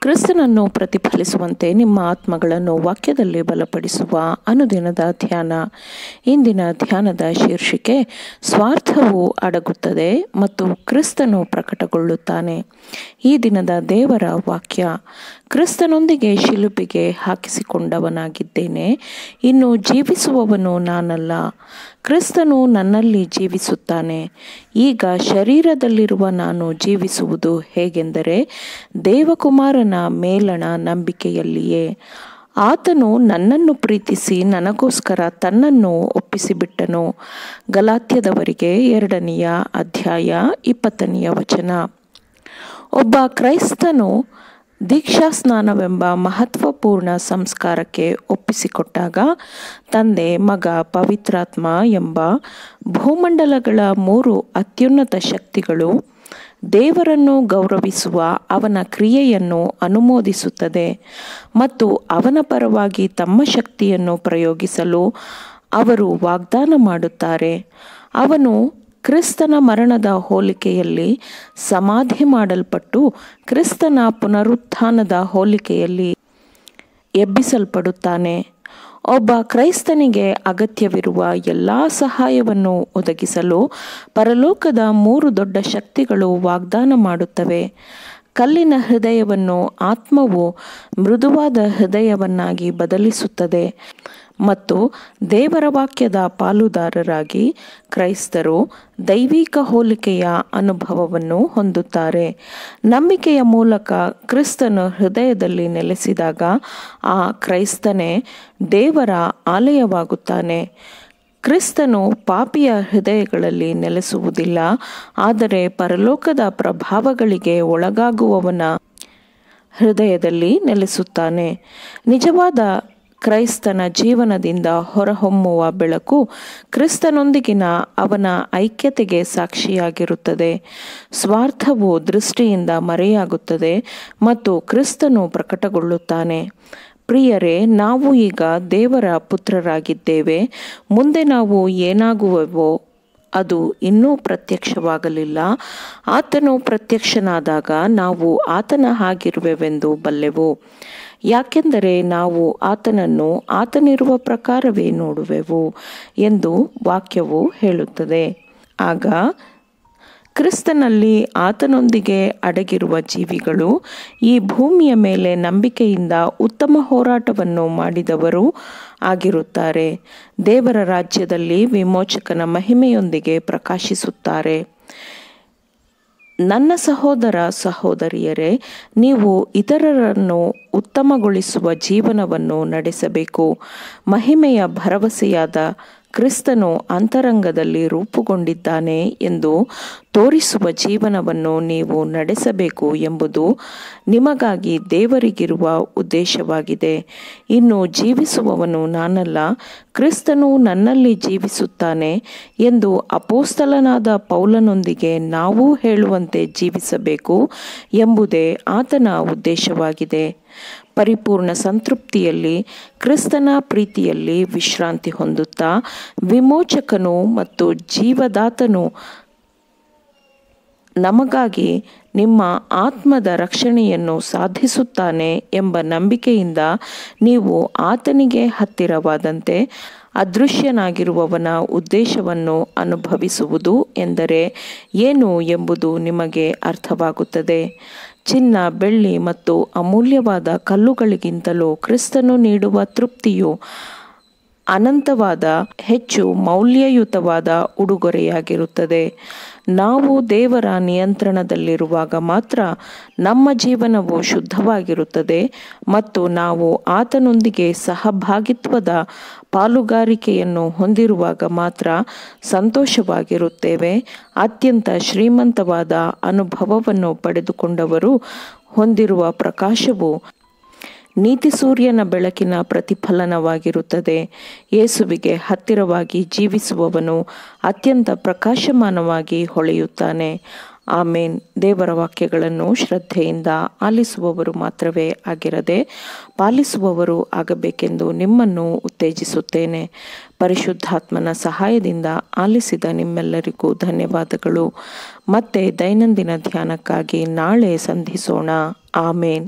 ಕ್ರಿಸ್ತನನ್ನು ಪ್ರತಿಫಲಿಸುವಂತೆ ನಿಮ್ಮ ಆತ್ಮಗಳನ್ನು ವಾಕ್ಯದಲ್ಲಿ ಬಲಪಡಿಸುವ ಅನುದಿನದ ಧ್ಯಾನ. ಇಂದಿನ ಧ್ಯಾನದ ಶೀರ್ಷಿಕೆ ಸ್ವಾರ್ಥವು ಅಡಗುತ್ತದೆ ಮತ್ತು ಕ್ರಿಸ್ತನು ಪ್ರಕಟಗೊಳ್ಳುತ್ತಾನೆ. ಈ ದಿನದ ದೇವರ ವಾಕ್ಯ: ಕ್ರಿಸ್ತನೊಂದಿಗೆ ಶಿಲುಬೆಗೆ ಹಾಕಿಸಿಕೊಂಡವನಾಗಿದ್ದೇನೆ, ಇನ್ನು ಜೀವಿಸುವವನು ನಾನಲ್ಲ, ಕ್ರಿಸ್ತನು ನನ್ನಲ್ಲಿ ಜೀವಿಸುತ್ತಾನೆ. ಈಗ ಶರೀರದಲ್ಲಿರುವ ನಾನು ಜೀವಿಸುವುದು ಹೇಗೆಂದರೆ ದೇವಕುಮಾರನ ಮೇಲಣ ನಂಬಿಕೆಯಲ್ಲಿಯೇ. ಆತನು ನನ್ನನ್ನು ಪ್ರೀತಿಸಿ ನನಗೋಸ್ಕರ ತನ್ನನ್ನು ಒಪ್ಪಿಸಿಬಿಟ್ಟನು. ಗಲಾತ್ಯದವರಿಗೆ 2ನೇ ಅಧ್ಯಾಯ 20ನೇ ವಚನ. ಒಬ್ಬ ಕ್ರೈಸ್ತನು ದೀಕ್ಷಾಸ್ನಾನವೆಂಬ ಮಹತ್ವಪೂರ್ಣ ಸಂಸ್ಕಾರಕ್ಕೆ ಒಪ್ಪಿಸಿಕೊಟ್ಟಾಗ ತಂದೆ, ಮಗ, ಪವಿತ್ರಾತ್ಮ ಎಂಬ ಭೂಮಂಡಲಗಳ 3 ಅತ್ಯುನ್ನತ ಶಕ್ತಿಗಳು ದೇವರನ್ನು ಗೌರವಿಸುವ ಅವನ ಕ್ರಿಯೆಯನ್ನು ಅನುಮೋದಿಸುತ್ತದೆ ಮತ್ತು ಅವನ ಪರವಾಗಿ ತಮ್ಮ ಶಕ್ತಿಯನ್ನು ಪ್ರಯೋಗಿಸಲು ಅವರು ವಾಗ್ದಾನ ಮಾಡುತ್ತಾರೆ. ಅವನು ಕ್ರಿಸ್ತನ ಮರಣದ ಹೋಲಿಕೆಯಲ್ಲಿ ಸಮಾಧಿ ಮಾಡಲ್ಪಟ್ಟು ಕ್ರಿಸ್ತನ ಪುನರುತ್ಥಾನದ ಹೋಲಿಕೆಯಲ್ಲಿ ಎಬ್ಬಿಸಲ್ಪಡುತ್ತಾನೆ. ಒಬ್ಬ ಕ್ರೈಸ್ತನಿಗೆ ಅಗತ್ಯವಿರುವ ಎಲ್ಲ ಸಹಾಯವನ್ನು ಒದಗಿಸಲು ಪರಲೋಕದ 3 ದೊಡ್ಡ ಶಕ್ತಿಗಳು ವಾಗ್ದಾನ ಮಾಡುತ್ತವೆ. ಕಲ್ಲಿನ ಹೃದಯವನ್ನು ಆತ್ಮವು ಮೃದುವಾದ ಹೃದಯವನ್ನಾಗಿ ಬದಲಿಸುತ್ತದೆ ಮತ್ತು ದೇವರ ವಾಕ್ಯದ ಪಾಲುದಾರರಾಗಿ ಕ್ರೈಸ್ತರು ದೈವಿಕ ಹೋಲಿಕೆಯ ಅನುಭವವನ್ನು ಹೊಂದುತ್ತಾರೆ. ನಂಬಿಕೆಯ ಮೂಲಕ ಕ್ರಿಸ್ತನು ಹೃದಯದಲ್ಲಿ ನೆಲೆಸಿದಾಗ ಆ ಕ್ರೈಸ್ತನೇ ದೇವರ ಆಲಯವಾಗುತ್ತಾನೆ. ಕ್ರಿಸ್ತನು ಪಾಪಿಯ ಹೃದಯಗಳಲ್ಲಿ ನೆಲೆಸುವುದಿಲ್ಲ, ಆದರೆ ಪರಲೋಕದ ಪ್ರಭಾವಗಳಿಗೆ ಒಳಗಾಗುವವನ ಹೃದಯದಲ್ಲಿ ನೆಲೆಸುತ್ತಾನೆ. ನಿಜವಾದ ಕ್ರೈಸ್ತನ ಜೀವನದಿಂದ ಹೊರಹೊಮ್ಮುವ ಬೆಳಕು ಕ್ರಿಸ್ತನೊಂದಿಗಿನ ಅವನ ಐಕ್ಯತೆಗೆ ಸಾಕ್ಷಿಯಾಗಿರುತ್ತದೆ. ಸ್ವಾರ್ಥವು ದೃಷ್ಟಿಯಿಂದ ಮರೆಯಾಗುತ್ತದೆ ಮತ್ತು ಕ್ರಿಸ್ತನು ಪ್ರಕಟಗೊಳ್ಳುತ್ತಾನೆ. ಪ್ರಿಯರೇ, ನಾವು ಈಗ ದೇವರ ಪುತ್ರರಾಗಿದ್ದೇವೆ. ಮುಂದೆ ನಾವು ಏನಾಗುವೆವೋ ಅದು ಇನ್ನೂ ಪ್ರತ್ಯಕ್ಷವಾಗಲಿಲ್ಲ. ಆತನು ಪ್ರತ್ಯಕ್ಷನಾದಾಗ ನಾವು ಆತನ ಹಾಗಿರುವೆವೆಂದು ಬಲ್ಲೆವು, ಯಾಕೆಂದರೆ ನಾವು ಆತನನ್ನು ಆತನಿರುವ ಪ್ರಕಾರವೇ ನೋಡುವೆವು ಎಂದು ವಾಕ್ಯವು ಹೇಳುತ್ತದೆ. ಆಗ ಕ್ರಿಸ್ತನಲ್ಲಿ ಆತನೊಂದಿಗೆ ಅಡಗಿರುವ ಜೀವಿಗಳು ಈ ಭೂಮಿಯ ಮೇಲೆ ನಂಬಿಕೆಯಿಂದ ಉತ್ತಮ ಹೋರಾಟವನ್ನು ಮಾಡಿದವರು ಆಗಿರುತ್ತಾರೆ. ದೇವರ ರಾಜ್ಯದಲ್ಲಿ ವಿಮೋಚಕನ ಮಹಿಮೆಯೊಂದಿಗೆ ಪ್ರಕಾಶಿಸುತ್ತಾರೆ. ನನ್ನ ಸಹೋದರ ಸಹೋದರಿಯರೇ, ನೀವು ಇತರರನ್ನು ಉತ್ತಮಗೊಳಿಸುವ ಜೀವನವನ್ನು ನಡೆಸಬೇಕು. ಮಹಿಮೆಯ ಭರವಸೆಯಾದ ಕ್ರಿಸ್ತನು ಅಂತರಂಗದಲ್ಲಿ ರೂಪುಗೊಂಡಿದ್ದಾನೆ ಎಂದು ತೋರಿಸುವ ಜೀವನವನ್ನು ನೀವು ನಡೆಸಬೇಕು ಎಂಬುದು ನಿಮಗಾಗಿ ದೇವರಿಗಿರುವ ಉದ್ದೇಶವಾಗಿದೆ. ಇನ್ನು ಜೀವಿಸುವವನು ನಾನಲ್ಲ, ಕ್ರಿಸ್ತನು ನನ್ನಲ್ಲಿ ಜೀವಿಸುತ್ತಾನೆ ಎಂದು ಅಪೊಸ್ತಲನಾದ ಪೌಲನೊಂದಿಗೆ ನಾವು ಹೇಳುವಂತೆ ಜೀವಿಸಬೇಕು ಎಂಬುದೇ ಆತನ ಉದ್ದೇಶವಾಗಿದೆ. ಪರಿಪೂರ್ಣ ಸಂತೃಪ್ತಿಯಲ್ಲಿ ಕ್ರಿಸ್ತನ ಪ್ರೀತಿಯಲ್ಲಿ ವಿಶ್ರಾಂತಿ ಹೊಂದುತ್ತಾ ವಿಮೋಚಕನು ಮತ್ತು ಜೀವದಾತನು ನಮಗಾಗಿ ನಿಮ್ಮ ಆತ್ಮದ ರಕ್ಷಣೆಯನ್ನು ಸಾಧಿಸುತ್ತಾನೆ ಎಂಬ ನಂಬಿಕೆಯಿಂದ ನೀವು ಆತನಿಗೆ ಹತ್ತಿರವಾದಂತೆ ಅದೃಶ್ಯನಾಗಿರುವವನ ಉದ್ದೇಶವನ್ನು ಅನುಭವಿಸುವುದು ಎಂದರೆ ಏನು ಎಂಬುದು ನಿಮಗೆ ಅರ್ಥವಾಗುತ್ತದೆ. ಚಿನ್ನ, ಬೆಳ್ಳಿ ಮತ್ತು ಅಮೂಲ್ಯವಾದ ಕಲ್ಲುಗಳಿಗಿಂತಲೂ ಕ್ರಿಸ್ತನು ನೀಡುವ ತೃಪ್ತಿಯು ಅನಂತವಾದ, ಹೆಚ್ಚು ಮೌಲ್ಯಯುತವಾದ ಉಡುಗೊರೆಯಾಗಿರುತ್ತದೆ. ನಾವು ದೇವರ ನಿಯಂತ್ರಣದಲ್ಲಿರುವಾಗ ಮಾತ್ರ ನಮ್ಮ ಜೀವನವು ಶುದ್ಧವಾಗಿರುತ್ತದೆ ಮತ್ತು ನಾವು ಆತನೊಂದಿಗೆ ಸಹಭಾಗಿತ್ವದ ಪಾಲುಗಾರಿಕೆಯನ್ನು ಹೊಂದಿರುವಾಗ ಮಾತ್ರ ಸಂತೋಷವಾಗಿರುತ್ತೇವೆ. ಅತ್ಯಂತ ಶ್ರೀಮಂತವಾದ ಅನುಭವವನ್ನು ಪಡೆದುಕೊಂಡವರು ಹೊಂದಿರುವ ಪ್ರಕಾಶವು ನೀತಿಸೂರ್ಯನ ಬೆಳಕಿನ ಪ್ರತಿಫಲನವಾಗಿರುತ್ತದೆ. ಯೇಸುವಿಗೆ ಹತ್ತಿರವಾಗಿ ಜೀವಿಸುವವನು ಅತ್ಯಂತ ಪ್ರಕಾಶಮಾನವಾಗಿ ಹೊಳೆಯುತ್ತಾನೆ. ಆಮೇನ್. ದೇವರ ವಾಕ್ಯಗಳನ್ನು ಶ್ರದ್ಧೆಯಿಂದ ಆಲಿಸುವವರು ಮಾತ್ರವೇ ಆಗಿರದೆ ಪಾಲಿಸುವವರು ಆಗಬೇಕೆಂದು ನಿಮ್ಮನ್ನು ಉತ್ತೇಜಿಸುತ್ತೇನೆ. ಪರಿಶುದ್ಧಾತ್ಮನ ಸಹಾಯದಿಂದ ಆಲಿಸಿದ ನಿಮ್ಮೆಲ್ಲರಿಗೂ ಧನ್ಯವಾದಗಳು. ಮತ್ತೆ ದೈನಂದಿನ ಧ್ಯಾನಕ್ಕಾಗಿ ನಾಳೆ ಸಂಧಿಸೋಣ. ಆಮೇನ್.